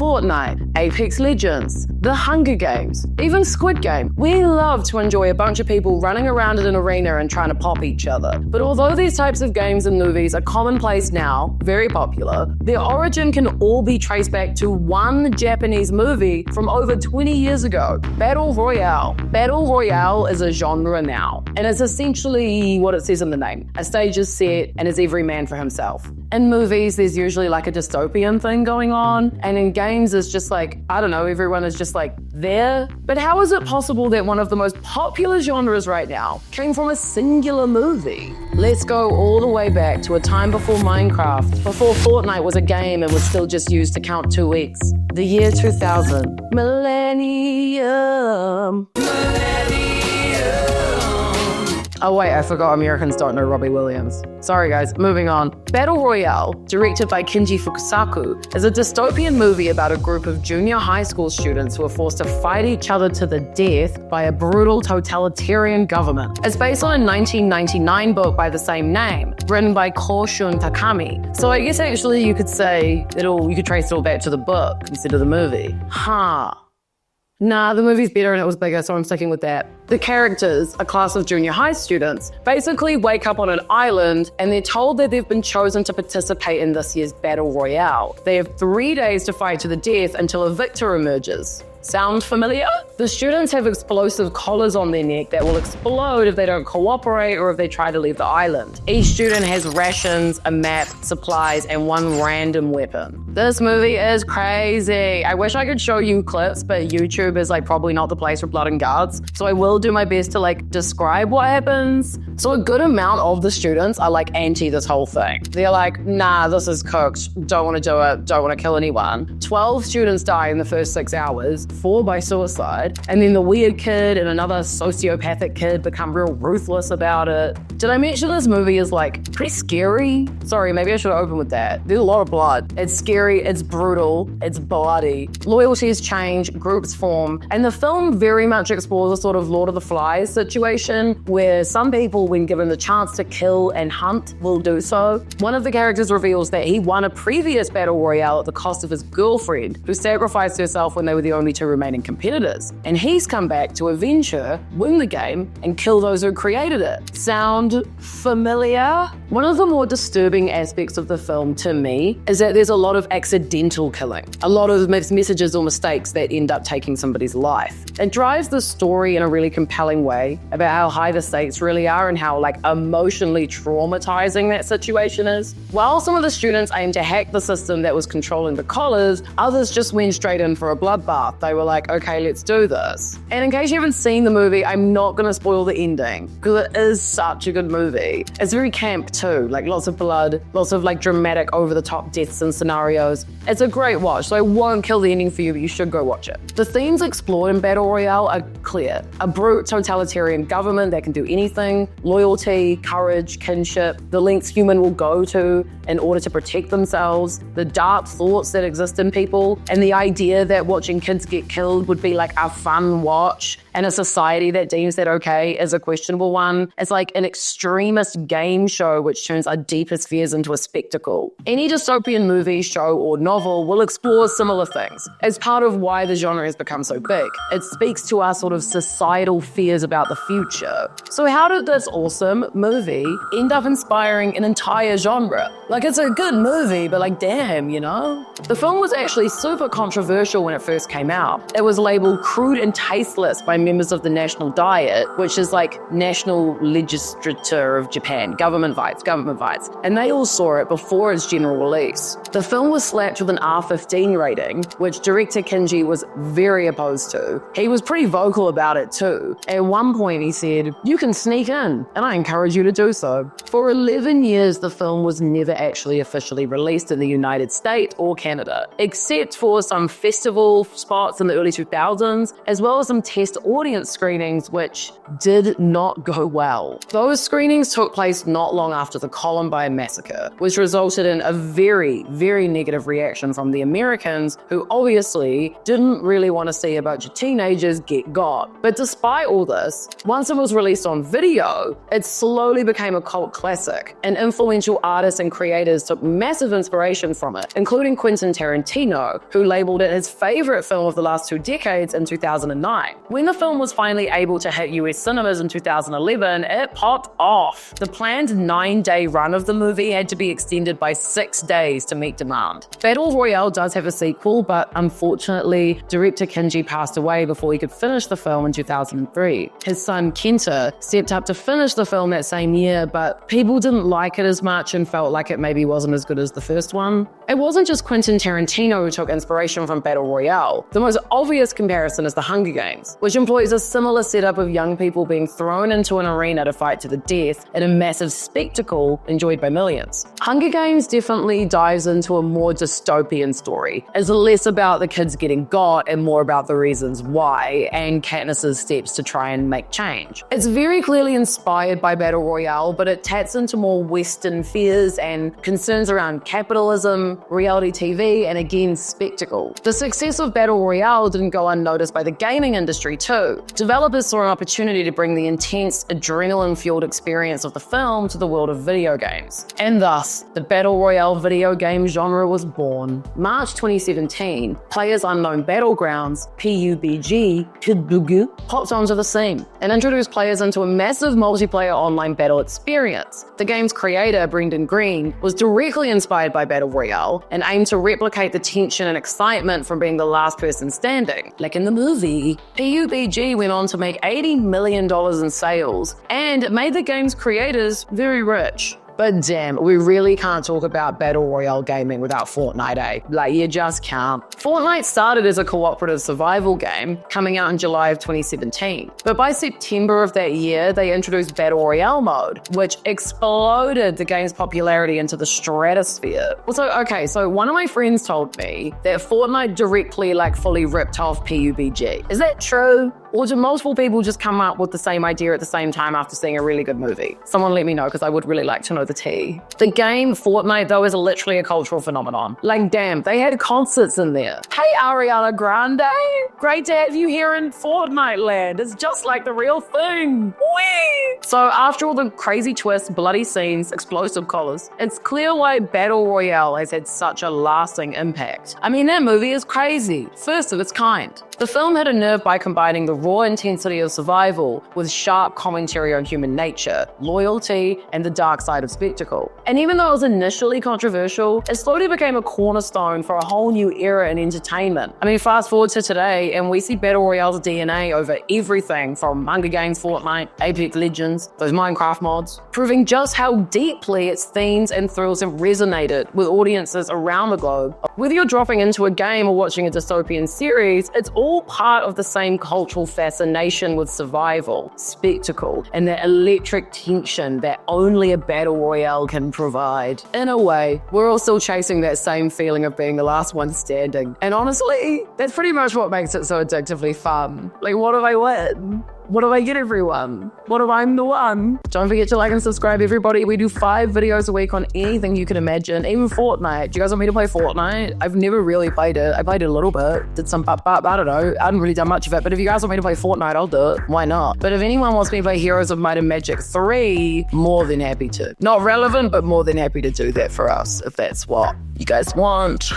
Fortnite, Apex Legends, The Hunger Games, even Squid Game. We love to enjoy a bunch of people running around in an arena and trying to pop each other. But although these types of games and movies are commonplace now, very popular, their origin can all be traced back to one Japanese movie from over 20 years ago, Battle Royale. Battle Royale is a genre now, and it's essentially what it says in the name. A stage is set and it's every man for himself. In movies, there's usually like a dystopian thing going on, and in games, it's just like, I don't know, everyone is just like there. But how is it possible that one of the most popular genres right now came from a singular movie? Let's go all the way back to a time before Minecraft, before Fortnite was a game and was still just used to count 2 weeks. The year 2000. Millennium. Oh wait, I forgot Americans don't know Robbie Williams. Sorry guys, moving on. Battle Royale, directed by Kenji Fukusaku, is a dystopian movie about a group of junior high school students who are forced to fight each other to the death by a brutal totalitarian government. It's based on a 1999 book by the same name, written by Koshun Takami. So I guess actually you could say you could trace it all back to the book instead of the movie. Nah, the movie's better and it was bigger, so I'm sticking with that. The characters, a class of junior high students, basically wake up on an island and they're told that they've been chosen to participate in this year's Battle Royale. They have 3 days to fight to the death until a victor emerges. Sound familiar? The students have explosive collars on their neck that will explode if they don't cooperate or if they try to leave the island. Each student has rations, a map, supplies, and one random weapon. This movie is crazy. I wish I could show you clips, but YouTube is probably not the place for blood and guts. So I will do my best to describe what happens. So a good amount of the students are anti this whole thing. They're like, nah, this is cooked. Don't want to do it. Don't want to kill anyone. 12 students die in the first 6 hours. 4 by suicide, and then the weird kid and another sociopathic kid become real ruthless about it. Did I mention this movie is pretty scary? Sorry, maybe I should open with that. There's a lot of blood. It's scary, it's brutal, it's bloody. Loyalties change, groups form, and the film very much explores a sort of Lord of the Flies situation where some people, when given the chance to kill and hunt, will do so. One of the characters reveals that he won a previous Battle Royale at the cost of his girlfriend, who sacrificed herself when they were the only two remaining competitors. And he's come back to avenge her, win the game, and kill those who created it. Sound familiar? One of the more disturbing aspects of the film to me is that there's a lot of accidental killing. A lot of messages or mistakes that end up taking somebody's life. It drives the story in a really compelling way about how high the stakes really are and how emotionally traumatizing that situation is. While some of the students aimed to hack the system that was controlling the collars, others just went straight in for a bloodbath. They were like, okay, let's do this. And in case you haven't seen the movie, I'm not gonna spoil the ending because it is such a good movie. It's very camp too, lots of blood, lots of dramatic over-the-top deaths and scenarios. It's a great watch, so I won't kill the ending for you, but you should go watch it. The themes explored in Battle Royale are clear. A brute totalitarian government that can do anything, loyalty, courage, kinship, the lengths human will go to in order to protect themselves, the dark thoughts that exist in people, and the idea that watching kids get killed would be a fun watch, and a society that deems that okay is a questionable one. It's an extremist game show which turns our deepest fears into a spectacle. Any dystopian movie, show, or novel will explore similar things. As part of why the genre has become so big, it speaks to our sort of societal fears about the future. So how did this awesome movie end up inspiring an entire genre? It's a good movie, but damn, you know? The film was actually super controversial when it first came out. It was labeled crude and tasteless by members of the National Diet, which is National Legislature of Japan, government vibes, and they all saw it before its general release. The film was slapped with an R15 rating, which director Kenji was very opposed to. He was pretty vocal about it too. At one point he said, "You can sneak in, and I encourage you to do so." For 11 years, the film was never actually officially released in the United States or Canada, except for some festival spots in the early 2000s, as well as some test audience screenings, which did not go well. Those screenings took place not long after the Columbine massacre, which resulted in a very, very negative reaction from the Americans, who obviously didn't really want to see a bunch of teenagers get got. But despite all this, once it was released on video, it slowly became a cult classic, and influential artists and creators took massive inspiration from it, including Quentin Tarantino, who labeled it his favorite film of the last 2 decades in 2009. When the film was finally able to hit US cinemas in 2011, it popped off. The planned 9-day run of the movie had to be extended by 6 days to meet demand. Battle Royale does have a sequel, but unfortunately, director Kinji passed away before he could finish the film in 2003. His son Kenta stepped up to finish the film that same year, but people didn't like it as much and felt like it maybe wasn't as good as the first one. It wasn't just Quentin Tarantino who took inspiration from Battle Royale. The most obvious comparison is The Hunger Games, which employs a similar setup of young people being thrown into an arena to fight to the death in a massive spectacle enjoyed by millions. Hunger Games definitely dives into a more dystopian story. It's less about the kids getting got and more about the reasons why and Katniss's steps to try and make change. It's very clearly inspired by Battle Royale, but it taps into more Western fears and concerns around capitalism, reality TV, and again, spectacle. The success of Battle Royale didn't go unnoticed by the gaming industry too. Developers saw an opportunity to bring the intense, adrenaline-fueled experience of the film to the world of video games. And thus, the Battle Royale video game genre was born. March 2017, Players Unknown Battlegrounds, PUBG, popped onto the scene and introduced players into a massive multiplayer online battle experience. The game's creator, Brendan Green, was directly inspired by Battle Royale and aimed to replicate the tension and excitement from being the last person standing. Like in the movie, PUBG went on to make $80 million in sales, and it made the game's creators very rich. But damn, we really can't talk about Battle Royale gaming without Fortnite, eh? Like, you just can't. Fortnite started as a cooperative survival game, coming out in July of 2017. But by September of that year, they introduced Battle Royale mode, which exploded the game's popularity into the stratosphere. So one of my friends told me that Fortnite directly, fully ripped off PUBG. Is that true? Or do multiple people just come up with the same idea at the same time after seeing a really good movie? Someone let me know, because I would really like to know the tea. The game Fortnite, though, is literally a cultural phenomenon. Damn, they had concerts in there. Hey, Ariana Grande, great to have you here in Fortnite land. It's just like the real thing. Whee! So after all the crazy twists, bloody scenes, explosive collars, it's clear why Battle Royale has had such a lasting impact. I mean, that movie is crazy. First of its kind. The film hit a nerve by combining the raw intensity of survival with sharp commentary on human nature, loyalty, and the dark side of spectacle. And even though it was initially controversial, it slowly became a cornerstone for a whole new era in entertainment. I mean, fast forward to today, and we see Battle Royale's DNA over everything from Hunger Games, Fortnite, Apex Legends, those Minecraft mods, proving just how deeply its themes and thrills have resonated with audiences around the globe. Whether you're dropping into a game or watching a dystopian series, it's all part of the same cultural fascination with survival, spectacle, and that electric tension that only a Battle Royale can provide. In a way, we're all still chasing that same feeling of being the last one standing. And honestly, that's pretty much what makes it so addictively fun. What if I win? What if I get everyone? What if I'm the one? Don't forget to like and subscribe, everybody. We do 5 videos a week on anything you can imagine, even Fortnite. Do you guys want me to play Fortnite? I've never really played it. I played it a little bit, did some I don't know. I haven't really done much of it, but if you guys want me to play Fortnite, I'll do it. Why not? But if anyone wants me to play Heroes of Might and Magic 3, more than happy to. Not relevant, but more than happy to do that for us, if that's what you guys want.